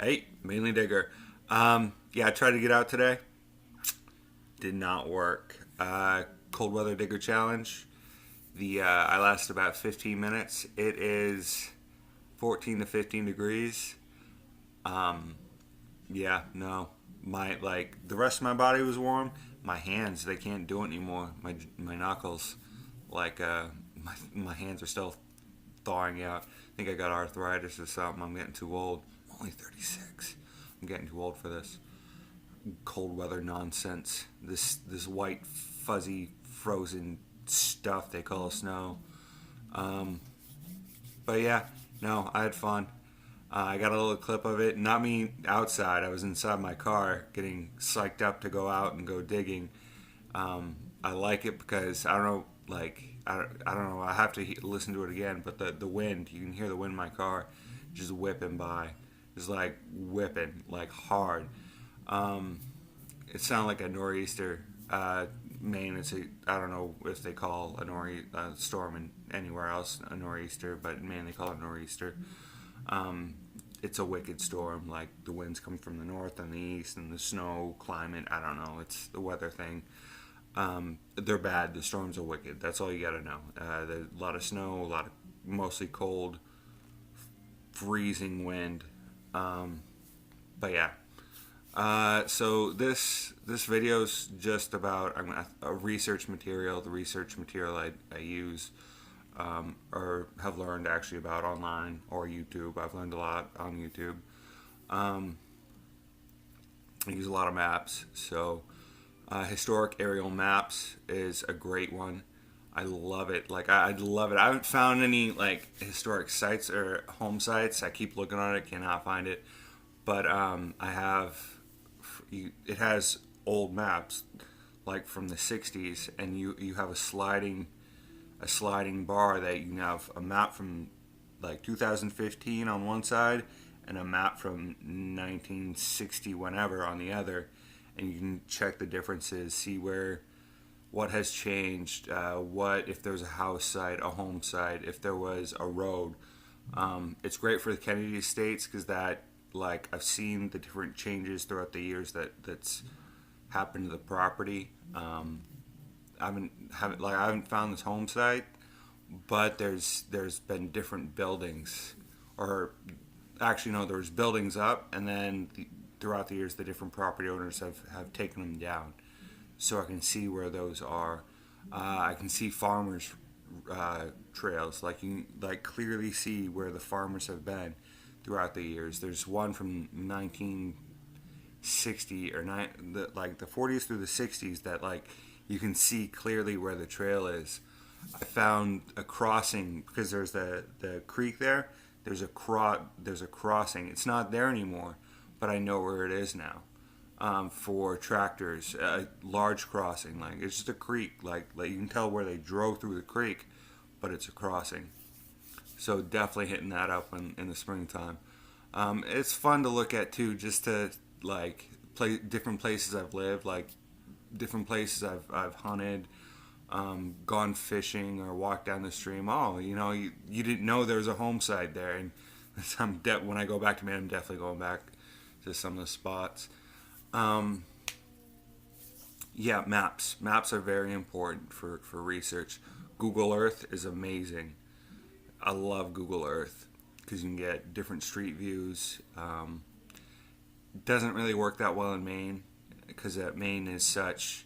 Hey, mainly digger. Yeah, I tried to get out today. Did not work. Cold weather digger challenge. The I lasted about 15 minutes. It is 14 to 15 degrees. Um, yeah, no. The rest of my body was warm. My hands, they can't do it anymore. My knuckles, like my hands are still thawing out. I think I got arthritis or something. I'm getting too old. I'm only 36. I'm getting too old for this cold weather nonsense. This white fuzzy frozen stuff they call snow. Um, but yeah, no, I had fun. I got a little clip of it. Not me outside. I was inside my car getting psyched up to go out and go digging. I like it because I don't know, I don't know. I have to listen to it again. But the wind, you can hear the wind in my car, just whipping by, just like whipping like hard. Um, it sounded like a nor'easter. Maine, I don't know if they call a storm in anywhere else a nor'easter, but in Maine they call it nor'easter. Um, it's a wicked storm. Like the winds come from the north and the east, and the snow climate. I don't know. It's the weather thing. They're bad. The storms are wicked. That's all you got to know. There's a lot of snow, a lot of mostly cold, freezing wind. Um, but yeah, so this video is just about a research material. The research material I use or have learned actually about online or YouTube. I've learned a lot on YouTube. Um, I use a lot of maps. So historic aerial maps is a great one. I love it. I love it. I haven't found any like historic sites or home sites. I keep looking on it, cannot find it. But I have. It has old maps like from the 60s, and you have a sliding bar that you can have a map from like 2015 on one side and a map from 1960 whenever on the other, and you can check the differences, see what has changed, what if there's a house site, a home site, if there was a road. It's great for the Kennedy Estates because that like I've seen the different changes throughout the years that's happened to the property. I haven't found this home site, but there's been different buildings, or actually no, there's buildings up, and then throughout the years the different property owners have taken them down, so I can see where those are. I can see farmers trails, like you like clearly see where the farmers have been throughout the years. There's one from 1960 or like the 40s through the 60s that like you can see clearly where the trail is. I found a crossing because there's the creek there. There's a crossing. It's not there anymore, but I know where it is now. For tractors, a large crossing. Like it's just a creek. Like you can tell where they drove through the creek, but it's a crossing. So definitely hitting that up in the springtime. It's fun to look at too, just to like play different places I've lived, like different places I've hunted, gone fishing or walked down the stream. Oh, you didn't know there was a home site there, and when I go back to Maine, I'm definitely going back to some of the spots. Um, yeah, maps. Maps are very important for research. Google Earth is amazing. I love Google Earth because you can get different street views. It doesn't really work that well in Maine because Maine is such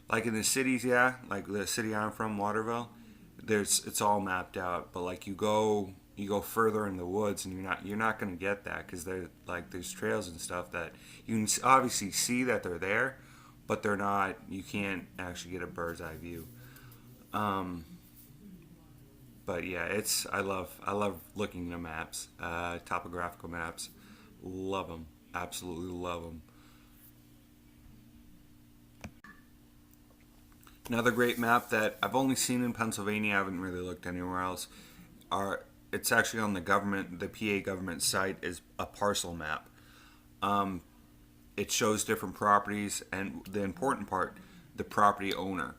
like in the cities, yeah, like the city I'm from, Waterville. It's all mapped out, but like you go further in the woods and you're not gonna get that because there's trails and stuff that you can obviously see that they're there, but they're not. You can't actually get a bird's eye view. Um, but yeah, I love looking at maps, topographical maps. Love them, absolutely love them. Another great map that I've only seen in Pennsylvania. I haven't really looked anywhere else. Are It's actually on the PA government site is a parcel map. Um, it shows different properties and the important part, the property owner.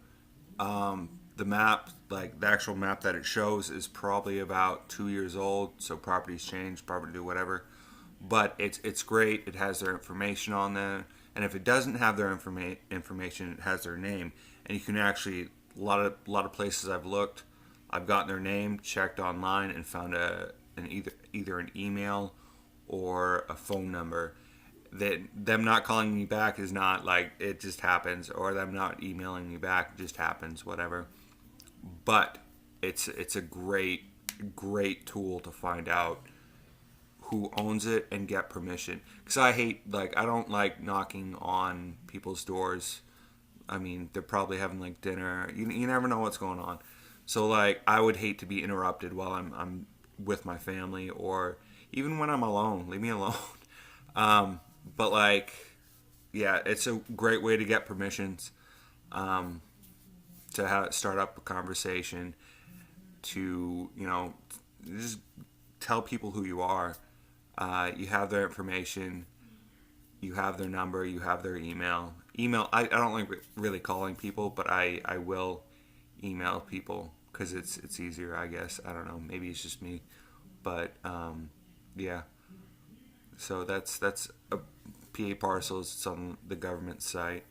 The map, like the actual map that it shows, is probably about 2 years old. So properties change, property do whatever. but it's great. It has their information on there, and if it doesn't have their information, it has their name, and you can actually a lot of places I've looked, I've gotten their name, checked online, and found either an email or a phone number. That them not calling me back is not like it just happens, or them not emailing me back it just happens, whatever. But it's a great tool to find out who owns it and get permission. Because I don't like knocking on people's doors. I mean, they're probably having like dinner. You never know what's going on. So like, I would hate to be interrupted while I'm with my family, or even when I'm alone. Leave me alone. But like, yeah, it's a great way to get permissions, to start up a conversation, to just tell people who you are. You have their information, you have their number, you have their email. I don't like really calling people, but I will email people because it's easier, I guess. I don't know. Maybe it's just me, but yeah. So that's a PA parcels. It's on the government site.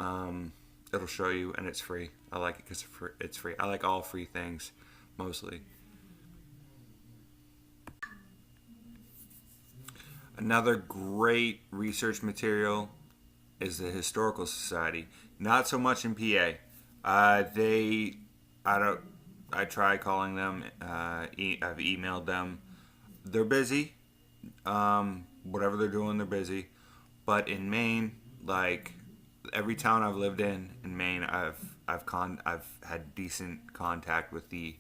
It'll show you, and it's free. I like it because it's free. I like all free things, mostly. Another great research material is the Historical Society. Not so much in PA. I don't. I try calling them. I've emailed them. They're busy. Whatever they're doing, they're busy. But in Maine, like every town I've lived in Maine, I've had decent contact with the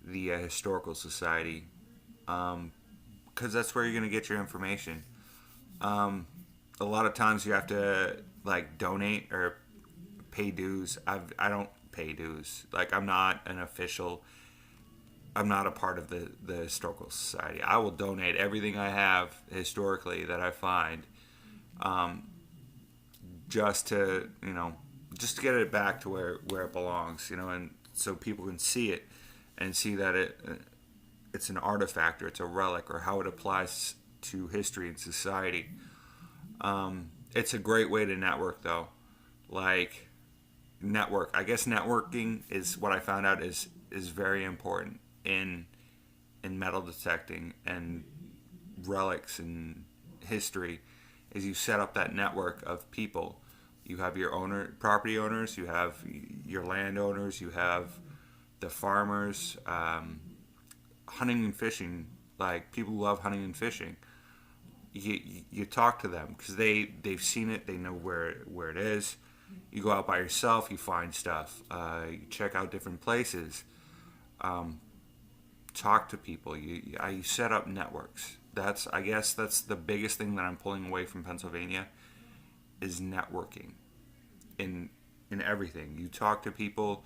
Historical Society, because that's where you're gonna get your information. A lot of times you have to like donate or pay dues. I don't pay dues. Like I'm not an official. I'm not a part of the Historical Society. I will donate everything I have historically that I find, just to just to get it back to where it belongs, and so people can see it and see that it's an artifact, or it's a relic, or how it applies to history and society. It's a great way to network, though. Like I guess networking is what I found out is very important in metal detecting and relics and history. Is you set up that network of people. You have your property owners, you have your landowners, you have the farmers, hunting and fishing. Like people who love hunting and fishing, you talk to them because they've seen it, they know where it is. You go out by yourself, you find stuff, you check out different places, talk to people. You set up networks. I guess that's the biggest thing that I'm pulling away from Pennsylvania is networking in everything. You talk to people.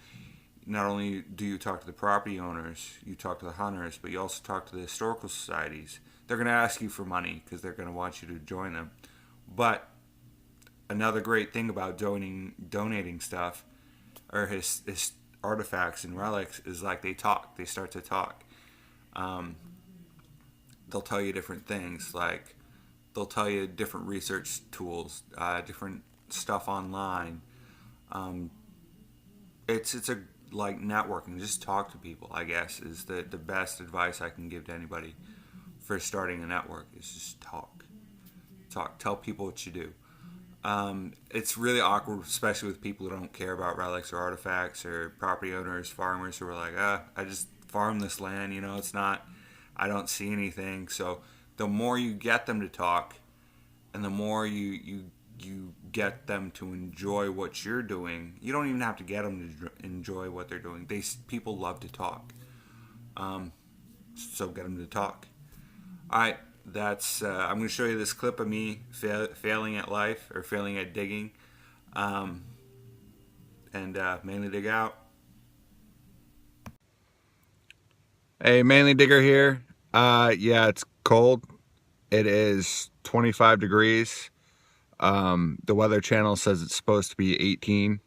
Not only do you talk to the property owners, you talk to the hunters, but you also talk to the historical societies. They're going to ask you for money because they're going to want you to join them. But another great thing about donating stuff or his artifacts and relics is like they start to talk. They'll tell you different things, like they'll tell you different research tools, different stuff online. It's a like networking. Just talk to people, I guess, is the best advice I can give to anybody for starting a network. Is just talk, tell people what you do. It's really awkward, especially with people who don't care about relics or artifacts, or property owners, farmers who are like, I just farm this land, it's not, I don't see anything. So the more you get them to talk, and the more you get them to enjoy what you're doing, you don't even have to get them to enjoy what they're doing. People love to talk, so get them to talk. All right. I'm going to show you this clip of me failing at life, or failing at digging, and mainly dig out. Hey, mainly digger here. Yeah, it's cold. It is 25 degrees. The Weather Channel says it's supposed to be 18.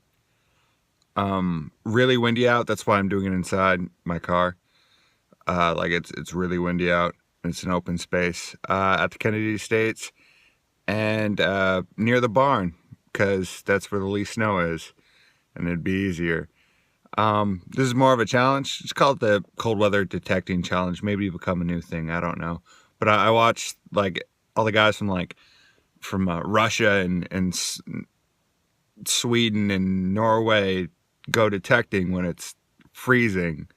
Really windy out. That's why I'm doing it inside my car. Like it's really windy out. It's an open space at the Kennedy Estates and near the barn, because that's where the least snow is, and it'd be easier. This is more of a challenge. It's called the Cold Weather Detecting Challenge. Maybe become a new thing. I don't know. But I watched like all the guys from Russia and Sweden and Norway go detecting when it's freezing.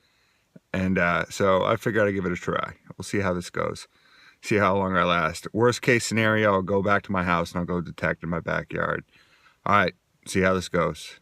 And so I figured I'd give it a try. We'll see how this goes. See how long I last. Worst case scenario, I'll go back to my house and I'll go detect in my backyard. All right, see how this goes.